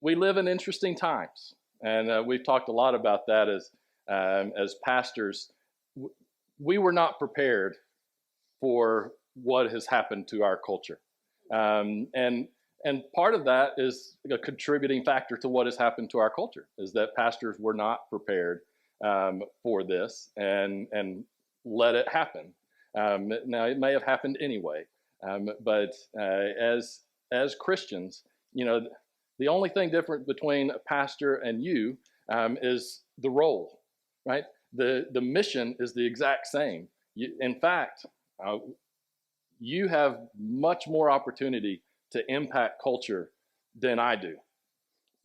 we live in interesting times, and we've talked a lot about that as pastors. We were not prepared for what has happened to our culture, and part of that is a contributing factor to what has happened to our culture is that pastors were not prepared for this and let it happen. Now it may have happened anyway, but as Christians, the only thing different between a pastor and you is the role, right? The mission is the exact same. In fact, you have much more opportunity to impact culture than I do,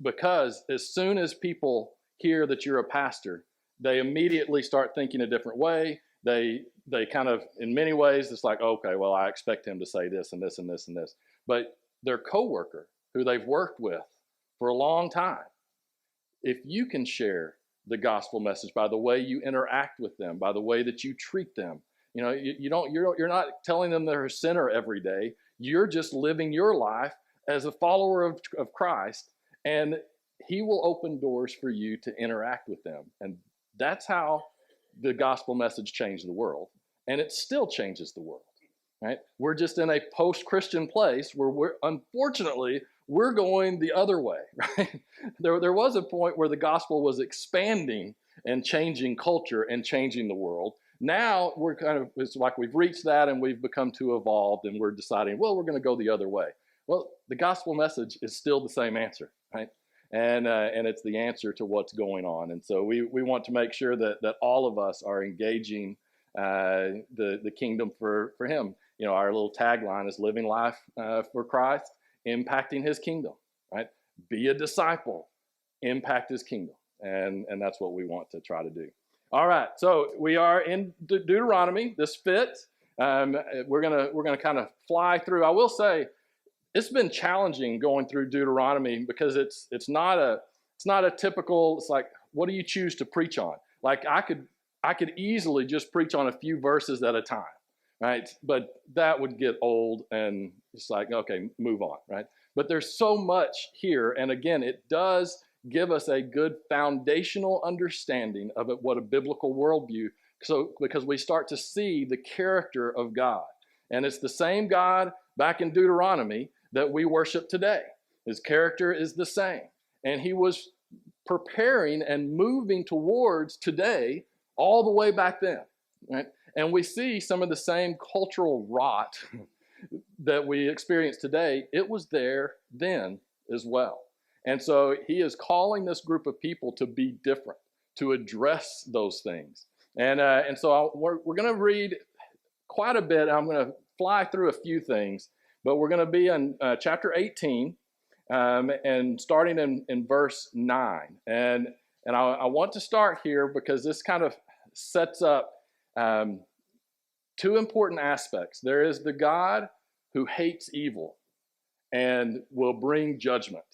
because as soon as people hear that you're a pastor, they immediately start thinking a different way. They kind of, in many ways, it's like, okay, well, I expect him to say this and this and this and this. But their coworker, who they've worked with for a long time, if you can share the gospel message by the way you interact with them, by the way that you treat them, you're not telling them they're a sinner every day. You're just living your life as a follower of Christ, and he will open doors for you to interact with them. And that's how the gospel message changed the world, and it still changes the world, right? We're just in a post-Christian place where unfortunately we're going the other way, right? There was a point where the gospel was expanding and changing culture and changing the world. Now it's like we've reached that and we've become too evolved and we're deciding, well, we're going to go the other way. Well, the gospel message is still the same answer, right? And it's the answer to what's going on. And so we want to make sure that all of us are engaging the kingdom for him. Our little tagline is living life for Christ, impacting his kingdom, right? Be a disciple, impact his kingdom. And that's what we want to try to do. All right, so we are in Deuteronomy. This fits. We're gonna kind of fly through. I will say, it's been challenging going through Deuteronomy because it's not a typical. It's like, what do you choose to preach on? Like I could easily just preach on a few verses at a time, right? But that would get old, and it's like, okay, move on, right? But there's so much here, and again, it does give us a good foundational understanding of it, what a biblical worldview. So because we start to see the character of God, and it's the same God back in Deuteronomy that we worship today. His character is the same, and he was preparing and moving towards today all the way back then, right? And we see some of the same cultural rot that we experience today. It was there then as well. And so he is calling this group of people to be different, to address those things. And so we're going to read quite a bit. I'm going to fly through a few things, but we're going to be in chapter 18 and starting in verse 9. And I want to start here because this kind of sets up two important aspects. There is the God who hates evil and will bring judgment.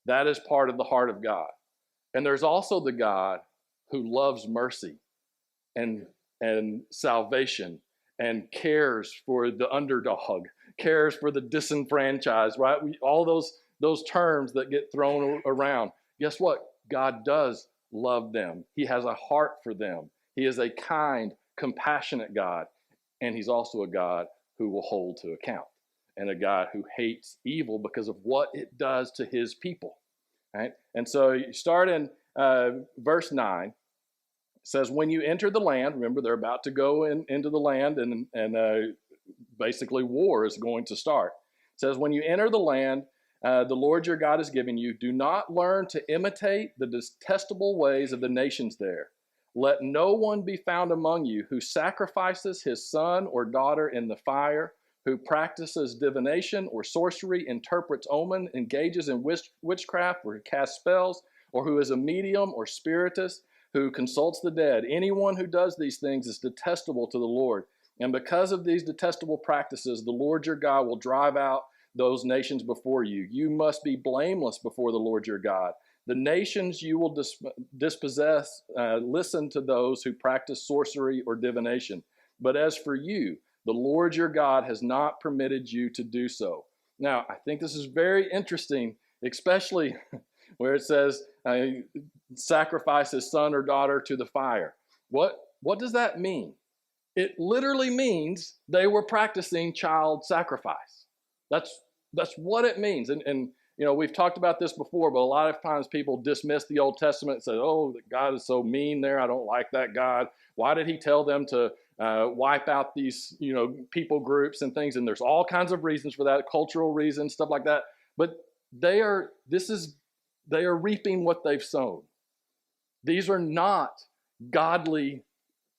That is part of the heart of God. And there's also the God who loves mercy and salvation and cares for the underdog, cares for the disenfranchised, right? All those terms that get thrown around. Guess what? God does love them. He has a heart for them. He is a kind, compassionate God. And he's also a God who will hold to account, and a God who hates evil because of what it does to his people, right? And so you start in verse 9. It says, when you enter the land, remember they're about to go into the land, and basically war is going to start. It says, when you enter the land the Lord your God is giving you, do not learn to imitate the detestable ways of the nations there. Let no one be found among you who sacrifices his son or daughter in the fire, who practices divination or sorcery, interprets omen, engages in witchcraft or casts spells, or who is a medium or spiritist, who consults the dead. Anyone who does these things is detestable to the Lord. And because of these detestable practices, the Lord your God will drive out those nations before you. You must be blameless before the Lord your God. The nations you will dispossess, listen to those who practice sorcery or divination. But as for you, the Lord your God has not permitted you to do so. Now, I think this is very interesting especially where it says sacrifice his son or daughter to the fire. What does that mean? It literally means they were practicing child sacrifice. That's what it means. And we've talked about this before, but a lot of times people dismiss the Old Testament and say, "Oh, God is so mean there. I don't like that God. Why did he tell them to wipe out these people groups and things?" And there's all kinds of reasons for that, cultural reasons, stuff like that. But they are reaping what they've sown. These are not godly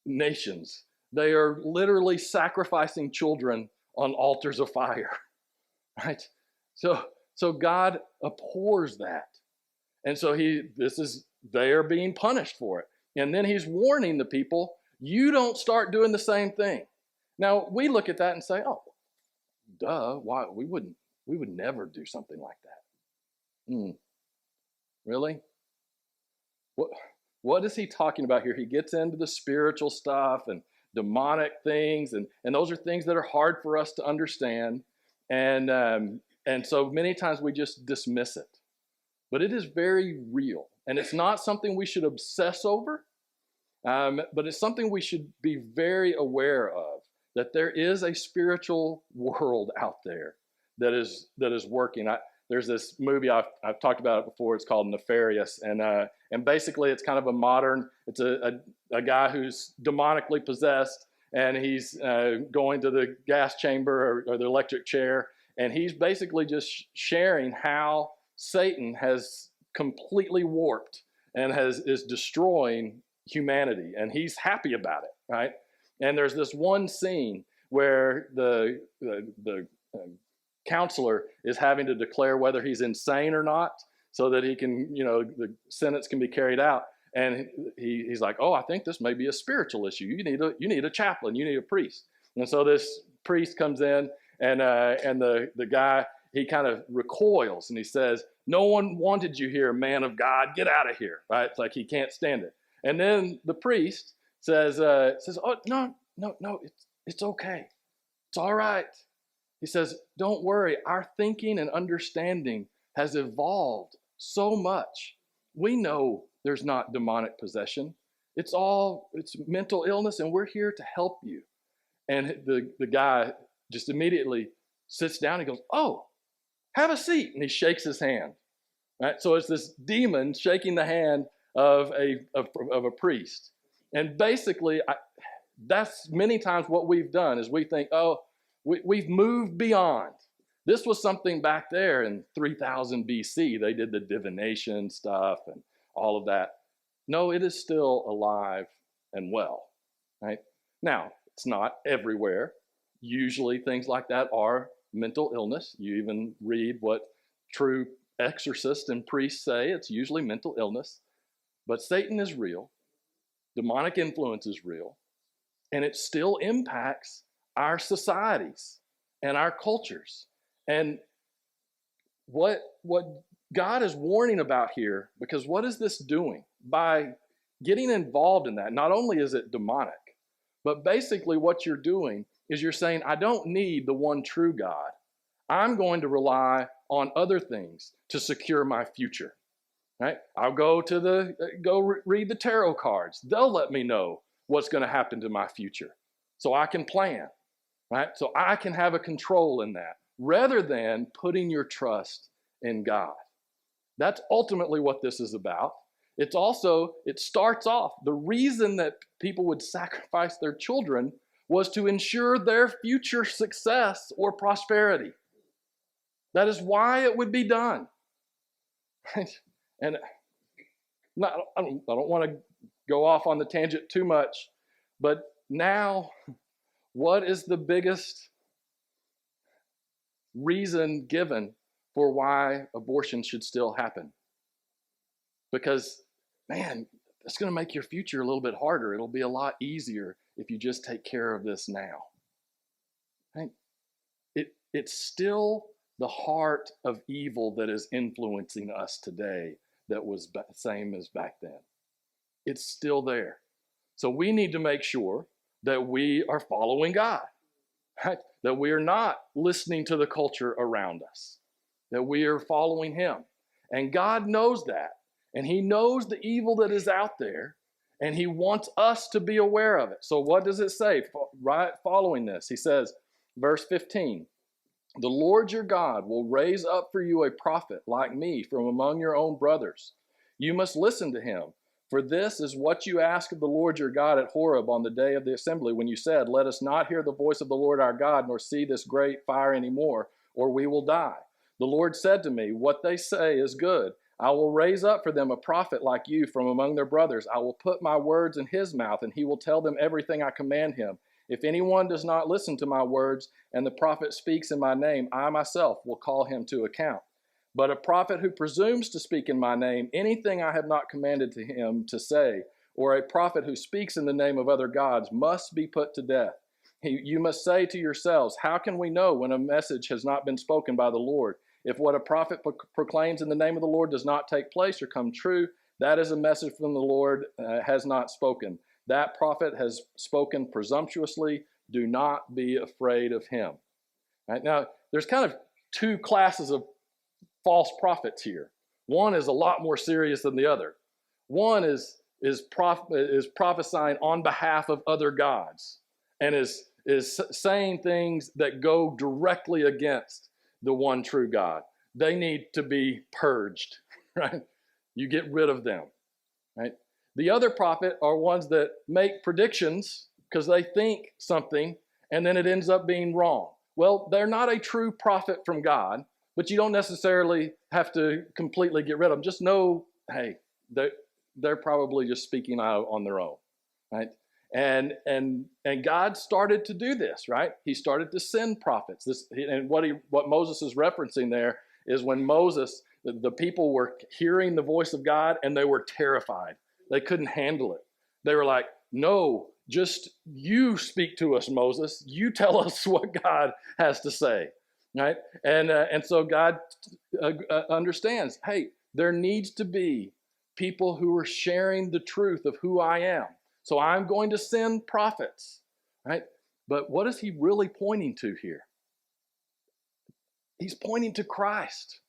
nations. They are literally sacrificing children on altars of fire, right? So God abhors that. And so they are being punished for it. And then he's warning the people, you don't start doing the same thing. Now, we look at that and say, oh, duh, why we would never do something like that. Really? What is he talking about here? He gets into the spiritual stuff and demonic things, and those are things that are hard for us to understand. And so many times we just dismiss it. But it is very real. And it's not something we should obsess over, but it's something we should be very aware of, that there is a spiritual world out there that is working. There's this movie, I've talked about it before, it's called Nefarious. And basically it's kind of it's a guy who's demonically possessed, and he's going to the gas chamber or the electric chair, and he's basically just sharing how Satan has completely warped and is destroying humanity, and he's happy about it, right? And there's this one scene where the counselor is having to declare whether he's insane or not, so that he can, the sentence can be carried out. And he's like, oh, I think this may be a spiritual issue. You need a chaplain. You need a priest. And so this priest comes in, and the guy, he kind of recoils, and he says, no one wanted you here, man of God. Get out of here, right? It's like he can't stand it. And then the priest says, oh, no, it's okay. It's all right. He says, don't worry. Our thinking and understanding has evolved so much. We know there's not demonic possession. It's mental illness, and we're here to help you. And the guy just immediately sits down and goes, oh, have a seat. And he shakes his hand. Right? So it's this demon shaking the hand of a priest. And basically, that's many times what we've done is we think, oh, we've moved beyond. This was something back there in 3000 BC. They did the divination stuff and all of that. No, it is still alive and well, right? Now, it's not everywhere. Usually things like that are mental illness. You even read what true exorcists and priests say. It's usually mental illness. But Satan is real. Demonic influence is real. And it still impacts our societies and our cultures. And what God is warning about here, because what is this doing? By getting involved in that, not only is it demonic, but basically what you're doing is you're saying, I don't need the one true God. I'm going to rely on other things to secure my future. Right? I'll go read the tarot cards. They'll let me know what's going to happen to my future, so I can plan. Right? So I can have a control in that, rather than putting your trust in God. That's ultimately what this is about. It starts off, the reason that people would sacrifice their children was to ensure their future success or prosperity. That is why it would be done. Right? And I don't want to go off on the tangent too much, but now, what is the biggest reason given for why abortion should still happen? Because, man, it's going to make your future a little bit harder. It'll be a lot easier if you just take care of this now. Right? It's still the heart of evil that is influencing us today that was the same as back then. It's still there. So we need to make sure that we are following God, right? That we are not listening to the culture around us, that we are following Him. And God knows that. And he knows the evil that is out there. And he wants us to be aware of it. So what does it say right following this? He says, verse 15, the Lord your God will raise up for you a prophet like me from among your own brothers. You must listen to him. For this is what you asked of the Lord your God at Horeb on the day of the assembly, when you said, let us not hear the voice of the Lord our God, nor see this great fire anymore, or we will die. The Lord said to me, what they say is good. I will raise up for them a prophet like you from among their brothers. I will put my words in his mouth, and he will tell them everything I command him. If anyone does not listen to my words, and the prophet speaks in my name, I myself will call him to account. But a prophet who presumes to speak in my name, anything I have not commanded to him to say, or a prophet who speaks in the name of other gods, must be put to death. You must say to yourselves, how can we know when a message has not been spoken by the Lord? If what a prophet proclaims in the name of the Lord does not take place or come true, that is a message from the Lord has not spoken. That prophet has spoken presumptuously. Do not be afraid of him. Right? Now, there's kind of two classes of false prophets here. One is a lot more serious than the other. One is prophesying on behalf of other gods and is saying things that go directly against the one true God. They need to be purged, right? You get rid of them, right? The other prophet are ones that make predictions because they think something and then it ends up being wrong. Well, they're not a true prophet from God, but you don't necessarily have to completely get rid of them. Just know, hey, they're probably just speaking out on their own, right? And God started to do this, right? He started to send prophets. And what Moses is referencing there is when Moses, the people were hearing the voice of God and they were terrified. They couldn't handle it. They were like, no, just you speak to us, Moses. You tell us what God has to say, right? And so God understands, hey, there needs to be people who are sharing the truth of who I am. So I'm going to send prophets, right? But what is he really pointing to here? He's pointing to Christ.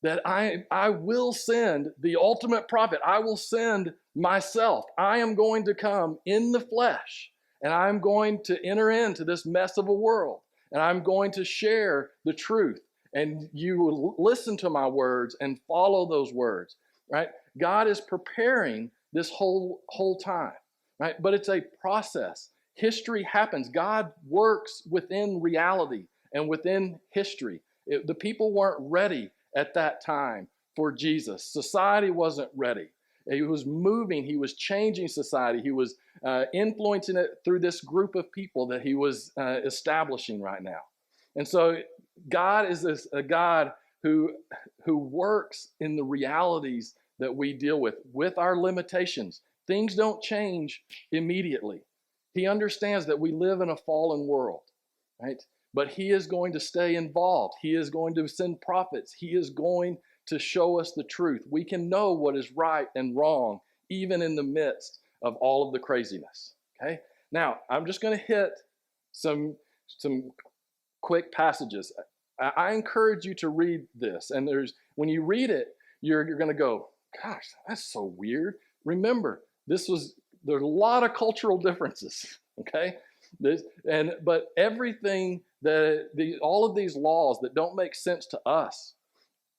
That I will send the ultimate prophet. I will send myself. I am going to come in the flesh, and I'm going to enter into this mess of a world, and I'm going to share the truth. And you will listen to my words and follow those words, right? God is preparing this whole time, right? But it's a process. History happens. God works within reality and within history. The people weren't ready at that time for Jesus. Society wasn't ready. He was moving. He was changing society. He was influencing it through this group of people that he was establishing right now. And so God is a God who works in the realities that we deal with our limitations. Things don't change immediately. He understands that we live in a fallen world, right? But he is going to stay involved. He is going to send prophets. He is going to show us the truth. We can know what is right and wrong, even in the midst of all of the craziness, okay? Now, I'm just going to hit some quick passages. I encourage you to read this. And when you read it, you're going to go, gosh, that's so weird. Remember, there's a lot of cultural differences, okay? But everything all of these laws that don't make sense to us,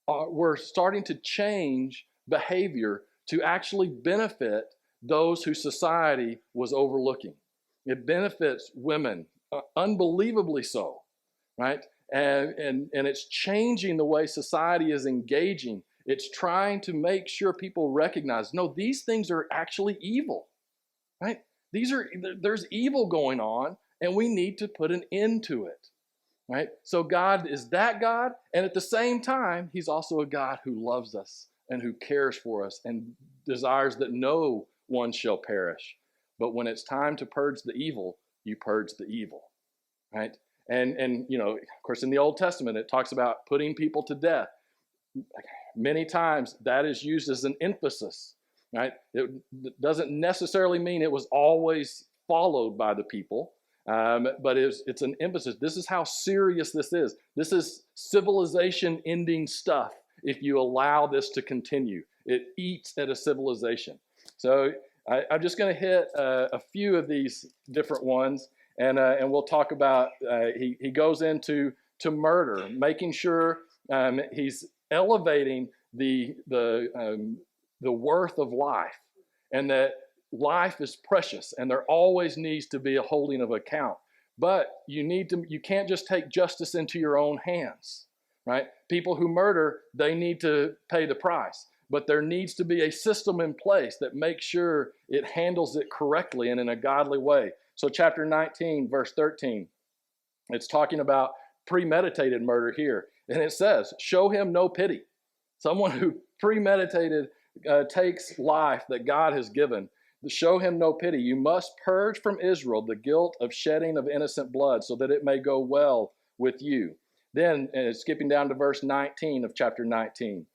we're starting to change behavior to actually benefit those whose society was overlooking. It benefits women, unbelievably so, right? And it's changing the way society is engaging. It's trying to make sure people recognize, no, these things are actually evil, right? There's evil going on, and we need to put an end to it, right? So God is that God, and at the same time, he's also a God who loves us and who cares for us and desires that no one shall perish. But when it's time to purge the evil, you purge the evil, right? And of course, in the Old Testament, it talks about putting people to death. Many times that is used as an emphasis, right? It doesn't necessarily mean it was always followed by the people, but it's an emphasis. This is how serious this is. This is civilization-ending stuff if you allow this to continue. It eats at a civilization. So I'm just going to hit a few of these different ones, and we'll talk about, he goes into murder, making sure he's elevating the worth of life, and that life is precious, and there always needs to be a holding of account. But you can't just take justice into your own hands, right? People who murder, they need to pay the price. But there needs to be a system in place that makes sure it handles it correctly and in a godly way. So chapter 19, verse 13, it's talking about premeditated murder here. And it says, show him no pity. Someone who premeditated takes life that God has given. Show him no pity. You must purge from Israel the guilt of shedding of innocent blood so that it may go well with you. Then, skipping down to verse 19 of chapter 19,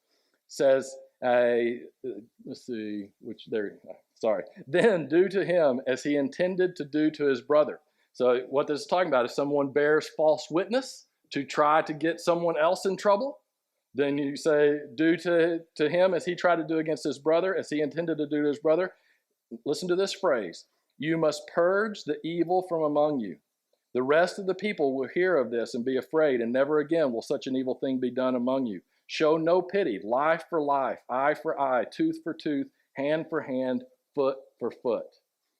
says, let's see, then do to him as he intended to do to his brother. So what this is talking about is someone bears false witness to try to get someone else in trouble. Then you say, do to him as he tried to do against his brother, as he intended to do to his brother. Listen to this phrase. You must purge the evil from among you. The rest of the people will hear of this and be afraid, and never again will such an evil thing be done among you. Show no pity, life for life, eye for eye, tooth for tooth, hand for hand, foot for foot.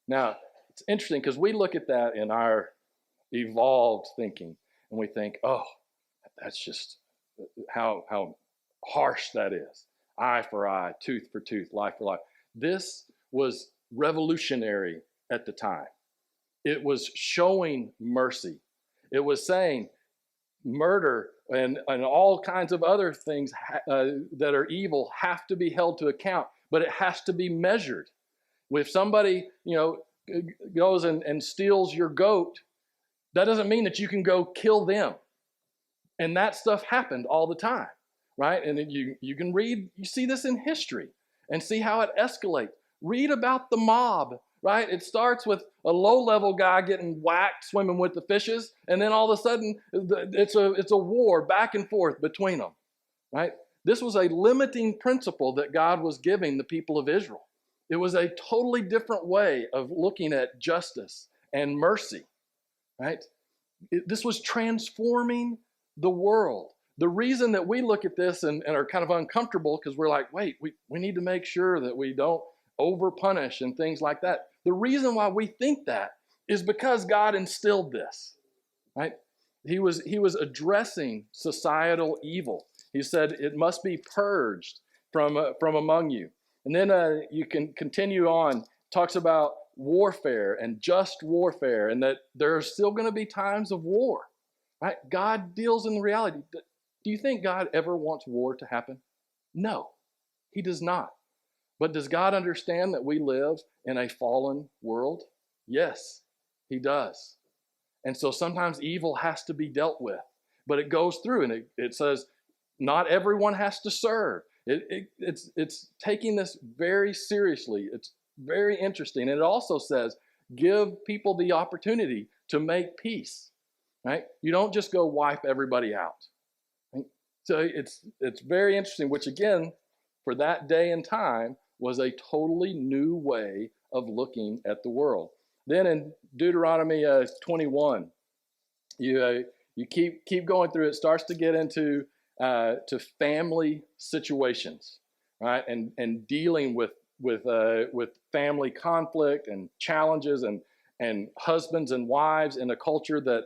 Now, it's interesting because we look at that in our evolved thinking, and we think, oh, that's just how harsh that is. Eye for eye, tooth for tooth, life for life. This was revolutionary at the time. It was showing mercy. It was saying murder and all kinds of other things that are evil have to be held to account, but it has to be measured. If somebody, goes and steals your goat, that doesn't mean that you can go kill them. And that stuff happened all the time, right? And you can read, you see this in history and see how it escalates. Read about the mob, right? It starts with a low-level guy getting whacked, swimming with the fishes, and then all of a sudden, it's a war back and forth between them, right? This was a limiting principle that God was giving the people of Israel. It was a totally different way of looking at justice and mercy, right? This was transforming the world. The reason that we look at this and are kind of uncomfortable because we're like, wait, we need to make sure that we don't over-punish and things like that. The reason why we think that is because God instilled this, right? He was addressing societal evil. He said it must be purged from among you. And then you can continue on, talks about warfare and just warfare, and that there are still going to be times of war, right? God deals in reality. Do you think God ever wants war to happen? No, he does not. But does God understand that we live in a fallen world? Yes, he does. And so sometimes evil has to be dealt with. But it goes through, and it says not everyone has to serve. It's taking this very seriously. It's very interesting. And it also says give people the opportunity to make peace, right? You don't just go wipe everybody out. Right? So it's very interesting, which again, for that day and time, was a totally new way of looking at the world. Then in Deuteronomy 21, you keep going through. It starts to get into to family situations, right, and dealing with family conflict and challenges and husbands and wives in a culture that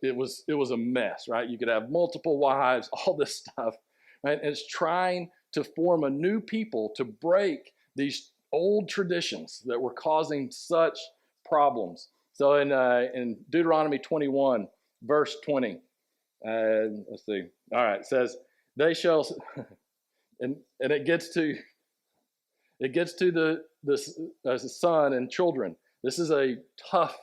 it was a mess, right? You could have multiple wives, all this stuff, right? And it's trying to form a new people to break these old traditions that were causing such problems. So in Deuteronomy 21, verse 20, let's see. All right, it says, they shall, and it gets to the son and children. This is a tough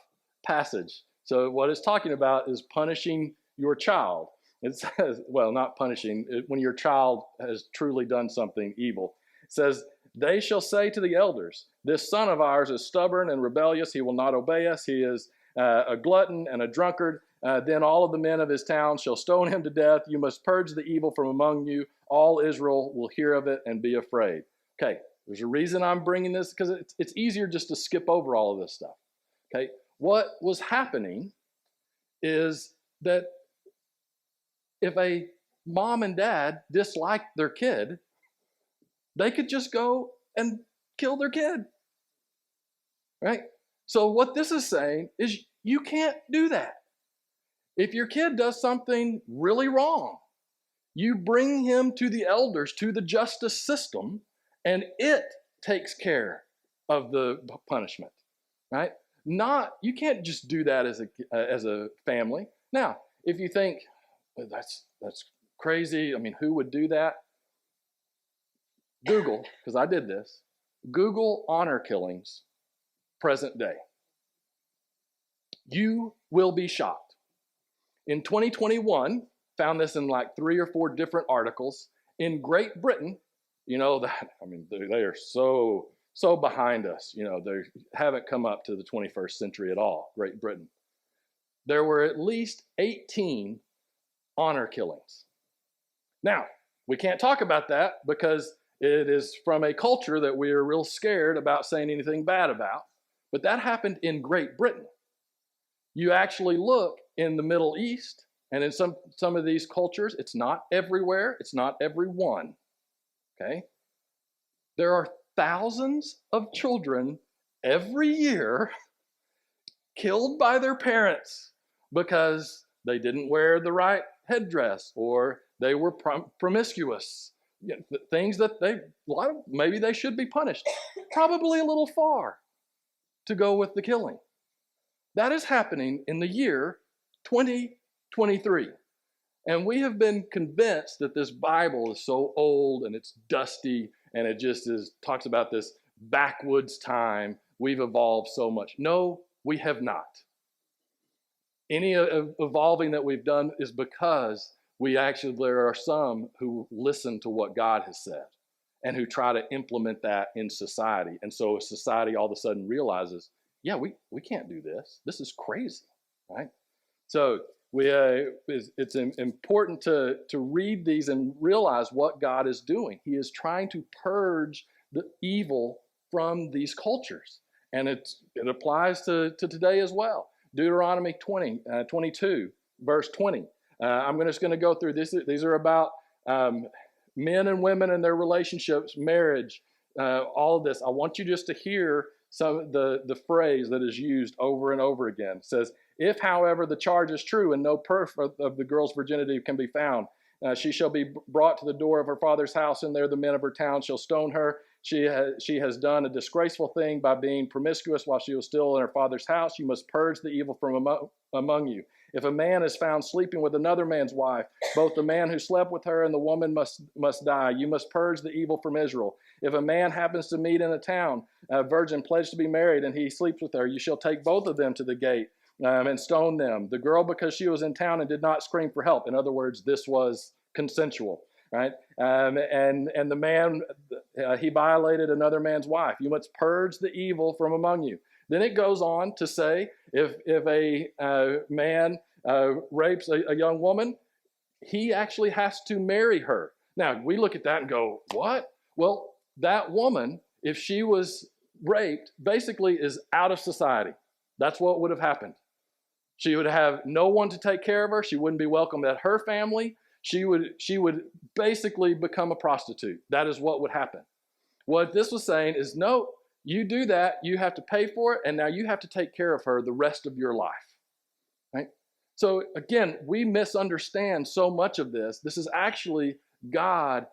passage. So what it's talking about is punishing your child. It says, well, not punishing, when your child has truly done something evil. It says, they shall say to the elders, this son of ours is stubborn and rebellious. He will not obey us. He is a glutton and a drunkard. Then all of the men of his town shall stone him to death. You must purge the evil from among you. All Israel will hear of it and be afraid. Okay, there's a reason I'm bringing this, because it's easier just to skip over all of this stuff. Okay, what was happening is that if a mom and dad disliked their kid, they could just go and kill their kid, right? So what this is saying is you can't do that. If your kid does something really wrong, you bring him to the elders, to the justice system, and it takes care of the punishment, right? You can't just do that as a family. Now, if you think that's crazy, I mean, who would do that? Google, because I did this. Google honor killings, present day. You will be shocked. In 2021, found this in like 3 or 4 different articles. In Great Britain, you know that, I mean, they are so behind us. You know, they haven't come up to the 21st century at all, Great Britain. There were at least 18 honor killings. Now, we can't talk about that because it is from a culture that we are real scared about saying anything bad about. But that happened in Great Britain. You actually look in the Middle East, and in some of these cultures, it's not everywhere, it's not everyone, okay? There are thousands of children every year killed by their parents because they didn't wear the right headdress or they were promiscuous. You know, things that maybe they should be punished. Probably a little far to go with the killing. That is happening in the year 2023. And we have been convinced that this Bible is so old and it's dusty and it just talks about this backwoods time. We've evolved so much. No, we have not. Any evolving that we've done is because there are some who listen to what God has said and who try to implement that in society. And so society all of a sudden realizes, yeah, we can't do this. This is crazy, right? So it's important to read these and realize what God is doing. He is trying to purge the evil from these cultures. And it applies to today as well. Deuteronomy 22, verse 20. I'm just going to go through this. These are about men and women and their relationships, marriage, all of this. I want you just to hear some of the phrase that is used over and over again. It says, if, however, the charge is true and no proof of the girl's virginity can be found, she shall be brought to the door of her father's house, and there the men of her town shall stone her. She has done a disgraceful thing by being promiscuous while she was still in her father's house. You must purge the evil from among you. If a man is found sleeping with another man's wife, both the man who slept with her and the woman must die. You must purge the evil from Israel. If a man happens to meet in a town a virgin pledged to be married and he sleeps with her, you shall take both of them to the gate and stone them. The girl, because she was in town and did not scream for help. In other words, this was consensual, right? And the man, he violated another man's wife. You must purge the evil from among you. Then it goes on to say, if a man rapes a young woman, he actually has to marry her. Now, we look at that and go, what? Well, that woman, if she was raped, basically is out of society. That's what would have happened. She would have no one to take care of her. She wouldn't be welcomed at her family. She would basically become a prostitute. That is what would happen. What this was saying is, no, you do that, you have to pay for it, and now you have to take care of her the rest of your life. Right? So again, we misunderstand so much of this. This is actually God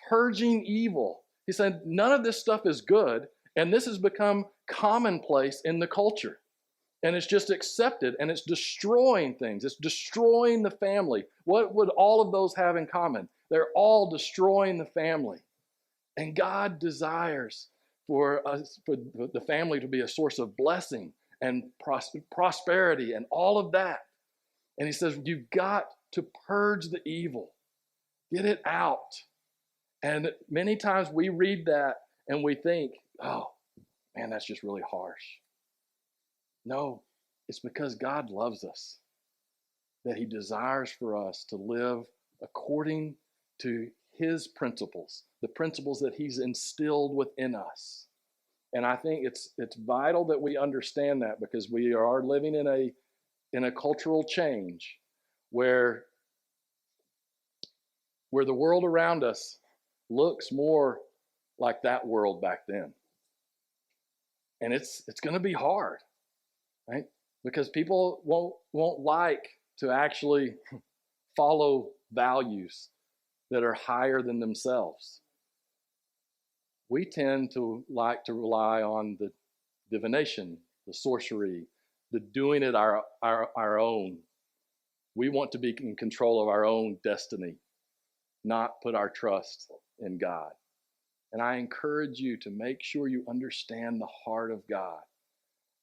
purging evil. He said, none of this stuff is good, and this has become commonplace in the culture. And it's just accepted, and it's destroying things. It's destroying the family. What would all of those have in common? They're all destroying the family. And God desires for the family to be a source of blessing and prosperity and all of that. And he says, you've got to purge the evil. Get it out. And many times we read that and we think, oh, man, that's just really harsh. No, it's because God loves us. that he desires for us to live according to his principles, the principles that he's instilled within us. And I think it's vital that we understand that, because we are living in a cultural change where the world around us looks more like that world back then. And it's going to be hard, right? Because people won't like to actually follow values that are higher than themselves. We tend to like to rely on the divination, the sorcery, the doing it our own. We want to be in control of our own destiny, not put our trust in God. And I encourage you to make sure you understand the heart of God,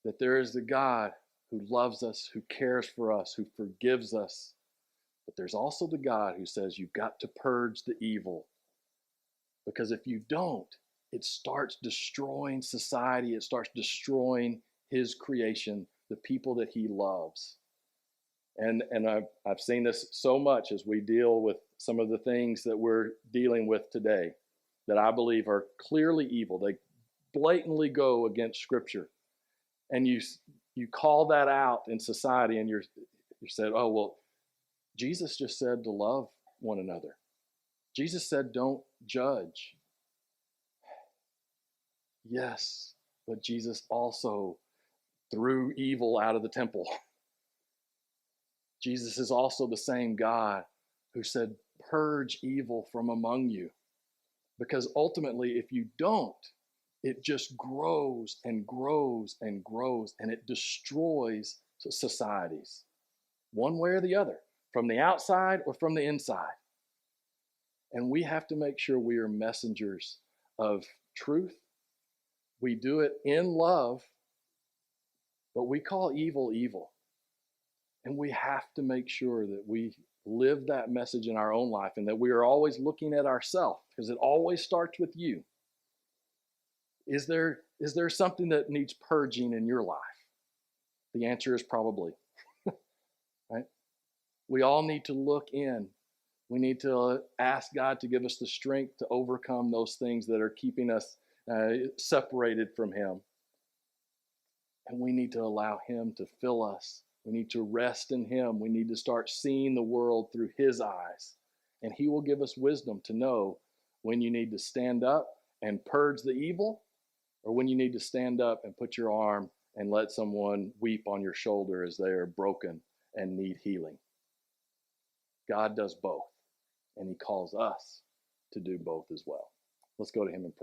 that there is the God who loves us, who cares for us, who forgives us. But there's also the God who says you've got to purge the evil. Because if you don't, it starts destroying society. It starts destroying his creation, the people that he loves. And I've seen this so much as we deal with some of the things that we're dealing with today that I believe are clearly evil. They blatantly go against Scripture. And you call that out in society, and you said, oh, well, Jesus just said to love one another. Jesus said, don't judge. Yes, but Jesus also threw evil out of the temple. Jesus is also the same God who said, purge evil from among you. Because ultimately, if you don't, it just grows and grows and grows, and it destroys societies, one way or the other, from the outside or from the inside. And we have to make sure we are messengers of truth. We do it in love, but we call evil evil. And we have to make sure that we live that message in our own life, and that we are always looking at ourselves, because it always starts with you. Is there something that needs purging in your life? The answer is probably. Right? We all need to look in. We need to ask God to give us the strength to overcome those things that are keeping us separated from him. And we need to allow him to fill us. We need to rest in him. We need to start seeing the world through his eyes. And he will give us wisdom to know when you need to stand up and purge the evil, or when you need to stand up and put your arm and let someone weep on your shoulder as they are broken and need healing. God does both, and he calls us to do both as well. Let's go to him in prayer.